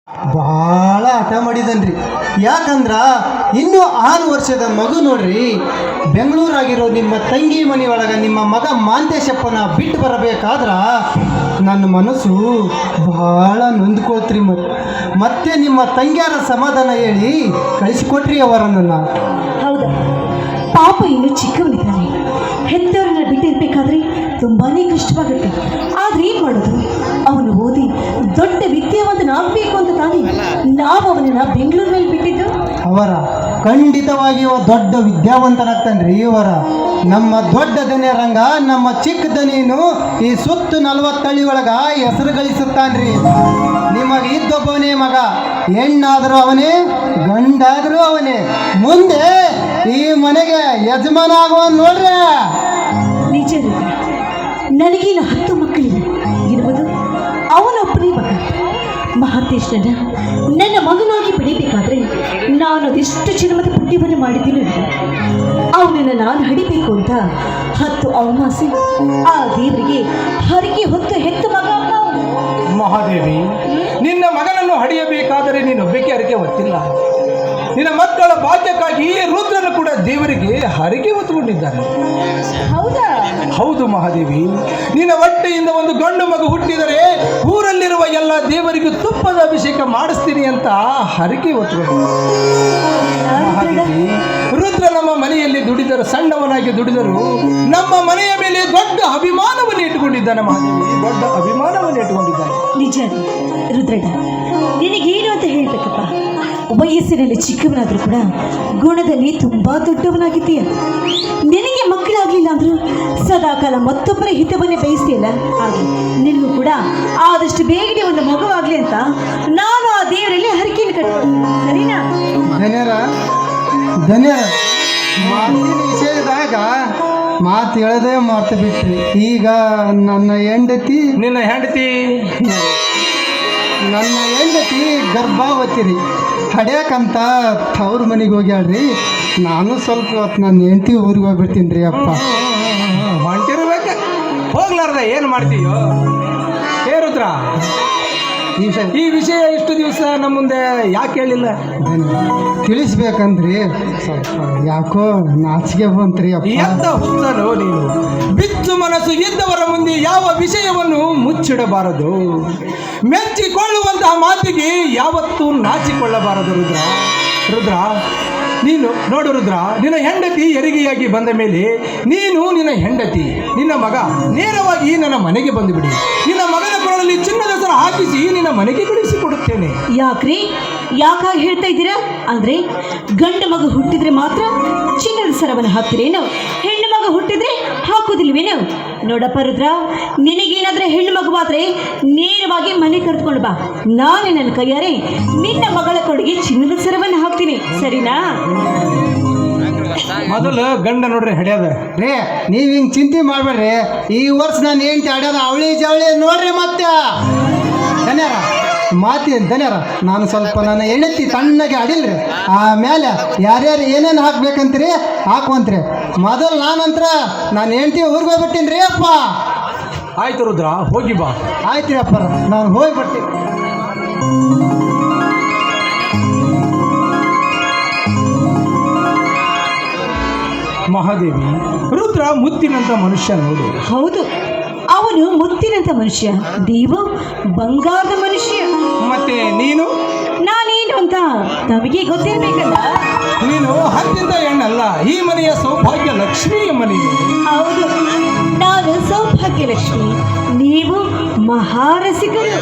ಬಹಳ ಹಠ ಮಾಡಿದನ್ರಿ. ಯಾಕಂದ್ರ ಇನ್ನೂ 6 ವರ್ಷದ ಮಗು ನೋಡ್ರಿ, ಬೆಂಗಳೂರಾಗಿರೋ ನಿಮ್ಮ ತಂಗಿ ಮನೆಯೊಳಗೆ ನಿಮ್ಮ ಮಗ ಮಾಂತೇಶಪ್ಪನ ಬಿಟ್ಟು ಬರಬೇಕಾದ್ರ ನನ್ನ ಮನಸ್ಸು ಬಹಳ ನೊಂದ್ಕೊಳ್ತ್ರಿ. ಮತ್ತೆ ನಿಮ್ಮ ತಂಗಿಯರ ಸಮಾಧಾನ ಹೇಳಿ ಕಳಿಸಿಕೊಟ್ರಿ ಅವರನ್ನು. ಹೌದಾ, ಪಾಪ ಇನ್ನು ಚಿಕ್ಕವನಿದ್ದಾನೆ. ಹೆತ್ತವರನ್ನ ಬಿಟ್ಟಿರ್ಬೇಕಾದ್ರೆ ತುಂಬಾನೇ ಕಷ್ಟವಾಗುತ್ತೆ. ಆದ್ರೆ ಏನ್ ಮಾಡೋದು, ಅವನು ಓದಿ ದೊಡ್ಡ ವಿದ್ಯಾವಂತನಾಗಬೇಕು ಅಂತ ತಾನೇ ನಾವು ಅವನನ್ನ ಬೆಂಗಳೂರಿನಲ್ಲಿ ಬಿಟ್ಟಿದ್ದು. ಅವರ ಖಂಡಿತವಾಗಿ ದೊಡ್ಡ ವಿದ್ಯಾವಂತನಾಗ್ತಾನ್ರಿ. ಇವರ ನಮ್ಮ ದೊಡ್ಡ ದನಿ ರಂಗ ನಮ್ಮ ಚಿಕ್ಕ ದನಿನು ಈ ಸುತ್ತು 40 ಹಳ್ಳಿ ಒಳಗ ಹೆಸರು ಗಳಿಸುತ್ತಾನ್ರಿ. ನಿಮಗೆ ಇದ್ದೊಬ್ಬವನೇ ಮಗ, ಹೆಣ್ಣಾದರೂ ಅವನೇ, ಗಂಡಾದರೂ ಅವನೇ. ಮುಂದೆ ಈ ಮನೆಗೆ ಯಜಮಾನ ಆಗುವ ನೋಡ್ರಿ. ನಿಜ, ನನಗೇನು 10 ಮಕ್ಕಳಿವೆ ಇರುವುದು ಅವನೊಬ್ಬನೇ ಮಗ. ಮಹಾಂತೇಶನ ನನ್ನ ಮಗನಾಗಿ ಬೆಳಿಬೇಕಾದ್ರೆ ನಾನು ಅದೆಷ್ಟು ಜನ್ಮದ ಪುಣ್ಯವನ್ನು ಮಾಡಿದ್ದೀನಿ. ಅವನನ್ನು ನಾನು ಹಡಿಬೇಕು ಅಂತ 10 ಅವಮಾಸೆ ಆ ದೇವರಿಗೆ ಹರಕೆ ಹೊತ್ತು ಹೆತ್ತ ಮಗ. ಮಹಾದೇವಿ, ನಿನ್ನ ಮಗನನ್ನು ಹಡಿಯಬೇಕಾದರೆ ನೀನೊಬ್ಬಕ್ಕೆ ಹರಕೆ ಹೊತ್ತಿಲ್ಲ. ನಿನ್ನ ಮಕ್ಕಳ ಭಾಗ್ಯಕ್ಕಾಗಿ ರುದ್ರನು ಕೂಡ ದೇವರಿಗೆ ಹರಕೆ ಹೊತ್ತುಕೊಂಡಿದ್ದಾನೆ. ಹೌದಾ? ಹೌದು ಮಹಾದೇವಿ, ನಿನ್ನ ಹೊಟ್ಟೆಯಿಂದ ಒಂದು ಗಂಡು ಮಗು ಹುಟ್ಟಿದರೆ ಊರಲ್ಲಿರುವ ಎಲ್ಲ ದೇವರಿಗೂ ತುಪ್ಪದ ಅಭಿಷೇಕ ಮಾಡಿಸ್ತೀನಿ ಅಂತ ಹರಕೆ ಹೊತ್ತುಕೊಂಡು. ಮಹಾದೇವಿ, ರುದ್ರ ನಮ್ಮ ಮನೆಯಲ್ಲಿ ದುಡಿದರು, ಸಣ್ಣವನಾಗಿ ದುಡಿದರು ನಮ್ಮ ಮನೆಯ ಮೇಲೆ ದೊಡ್ಡ ಅಭಿಮಾನವನ್ನು ಇಟ್ಟುಕೊಂಡಿದ್ದಾನೆ. ಮಹಾದೇವಿ, ದೊಡ್ಡ ಅಭಿಮಾನವನ್ನು ಇಟ್ಟುಕೊಂಡಿದ್ದಾನೆ. ನಿಜ ರುದ್ರಣ್ಣ, ನಿನಗೇನು ಅಂತ ಹೇಳ್ಬೇಕಪ್ಪ. ವಯಸ್ಸಿನಲ್ಲಿ ಚಿಕ್ಕವನಾದರೂ ಕೂಡ ಗುಣದಲ್ಲಿ ತುಂಬಾ ದೊಡ್ಡವನಾಗಿದ್ದೀಯ. ನಿನಗೆ ಮಕ್ಕಳಾಗ್ಲಿಲ್ಲ ಅಂದ್ರೂ ಸದಾಕಾಲ ಮತ್ತೊಬ್ಬರ ಹಿತವನ್ನೇ ಬಯಸ್ತೀಯಲ್ಲ, ಹಾಗೆ ನಿನಗೂ ಕೂಡ ಆದಷ್ಟು ಬೇಗನೆ ಒಂದು ಮಗುವಾಗ್ಲಿ ಅಂತ ನಾನು ಆ ದೇವರಲ್ಲಿ ಹರಕೆಯನ್ನು ಕಟ್ತೀನಿ. ಸರಿನಾ? ಧನ್ಯರ ಮಾತಿನ ವಿಷಯದಾಗ ಮಾತು ಹೇಳದೆ ಮಾತು ಬಿಟ್ರಿ. ಈಗ ನನ್ನ ಹೆಂಡತಿ ಗರ್ಭಾವತಿ ರೀ, ಹಡ್ಯಾಕಂತ ತವ್ರ ಮನೆಗೆ ಹೋಗ್ಯಾಳ್ರಿ. ನಾನು ಸ್ವಲ್ಪ ಹೊತ್ತು ನನ್ನ ಹೆಂಡತಿ ಊರಿಗೆ ಹೋಗ್ಬಿಡ್ತೀನಿ ರೀ. ಅಪ್ಪ ಹೊಂಟಿರ್ಬೇಕ, ಹೋಗ್ಲಾರ್ದ ಏನು ಮಾಡ್ತೀಯೋ? ರುದ್ರ, ಈ ವಿಷಯ ಇಷ್ಟು ದಿವಸ ನಮ್ಮ ಮುಂದೆ ಯಾಕೆ ಹೇಳಿಲ್ಲ? ತಿಳಿಸ್ಬೇಕಂದ್ರಿ ಸ್ವಲ್ಪ ಯಾಕೋ ನಾಚಿಕೆ ಬಂತ್ರಿ. ಎಂತ ಹುಚ್ಚನು ನೀನು! ಬಿಚ್ಚು ಮನಸ್ಸು ಇದ್ದವರ ಮುಂದೆ ಯಾವ ವಿಷಯವನ್ನು ಮುಚ್ಚಿಡಬಾರದು. ಮೆಚ್ಚಿಕೊಳ್ಳುವಂತಹ ಮಾತಿಗೆ ಯಾವತ್ತೂ ನಾಚಿಕೊಳ್ಳಬಾರದು. ರುದ್ರ, ನೀನು ನೋಡು ರುದ್ರ, ನಿನ್ನ ಹೆಂಡತಿ ಹೆರಿಗೆಯಾಗಿ ಬಂದ ಮೇಲೆ ನೀನು, ನಿನ್ನ ಹೆಂಡತಿ, ನಿನ್ನ ಮಗ ನೇರವಾಗಿ ನನ್ನ ಮನೆಗೆ ಬಂದು ಬಿಡಿ. ನಿನ್ನ ಮಗನ ಕೊರಳಲ್ಲಿ ಚಿನ್ನದ ಸರ ಹಾಕಿಸಿ ನಿನ್ನ ಮನೆಗೆ ಬಿಡಿಸಿಕೊಡುತ್ತೇನೆ. ಯಾಕ್ರಿ, ಯಾಕಾಗಿ ಹೇಳ್ತಾ ಇದ್ದೀರಾ? ಅಂದ್ರೆ ಗಂಡು ಮಗ ಹುಟ್ಟಿದ್ರೆ ಮಾತ್ರ ಚಿನ್ನದ ಸರವನ್ನು ಹಾಕ್ತಿರೇನು? ಹೆಣ್ಣು ಮಗ ಹುಟ್ಟಿದ್ರೆ ಹಾಕುದಿಲ್ವೇನು? ನೋಡಪ್ಪ ರುದ್ರ, ನಿನಗೇನಾದ್ರೆ ಹೆಣ್ಣು ಮಗುವಾದ್ರೆ ನೇರವಾಗಿ ಮನೆ ಕರೆದುಕೊಂಡು ಬಾ. ನಾನೇ ನನ್ನ ಕೈಯಾರೆ ನಿನ್ನ ಮಗಳ ಕೊಡುಗೆ ಚಿನ್ನದ ಸರವನ್ನು ಹಾಕ್ತೀನಿ. ಸರಿನಾ? ಮೊದಲು ಗಂಡ ನೋಡ್ರಿ ಹಡ್ಯಾದ ರೇ, ನೀವ್ ಹಿಂಗ್ ಚಿಂತೆ ಮಾಡ್ಬೇಡ್ರಿ. ಈ ವರ್ಷ ನಾನು ಹೆಂಡತಿ ಹಡ್ಯಾದ ಅವಳಿ ಜವಳಿ ನೋಡ್ರಿ. ಮತ್ತೆ ಧನ್ಯರ ನಾನು ಸ್ವಲ್ಪ ನನ್ನ ಹೆಂಡತಿ ತಣ್ಣಗೆ ಅಡಿಲ್ರಿ. ಆಮೇಲೆ ಯಾರ್ಯಾರು ಏನೇನು ಹಾಕ್ಬೇಕಂತೀರಿ ಹಾಕುವಂತ್ರಿ. ಮೊದಲು ನಾನಂತರ ನಾನು ಹೆಂಡತಿ ಊರಿಗೆ ಹೋಗ್ಬಿಟ್ಟಿನಿ ರೀ. ಅಪ್ಪ ಆಯ್ತು ರುದ್ರ, ಹೋಗಿ ಬಾ. ಆಯ್ತು ರೀ ಅಪ್ಪ, ನಾನು ಹೋಗ್ಬಿಡ್ತೀನಿ. ಮಹಾದೇವಿ, ರುದ್ರ ಮುತ್ತಿನಂತ ಮನುಷ್ಯ ನೋಡು. ಹೌದು, ಅವನು ಮುತ್ತಿನಂತ ಮನುಷ್ಯ, ದೇವು ಬಂಗಾರದ ಮನುಷ್ಯ. ಮತ್ತೆ ನಾನೇನು ಅಂತ ನಮಗೆ ಗೊತ್ತಿರ್ಬೇಕಲ್ಲ. ನೀನು ಹತ್ತಿದ ಹೆಣ್ಣಲ್ಲ, ಈ ಮನೆಯ ಸೌಭಾಗ್ಯ ಲಕ್ಷ್ಮಿ ಮನೆ. ಹೌದು, ನಾನು ಸೌಭಾಗ್ಯ ಲಕ್ಷ್ಮಿ, ನೀವು ಮಹಾರಸಿಕರು.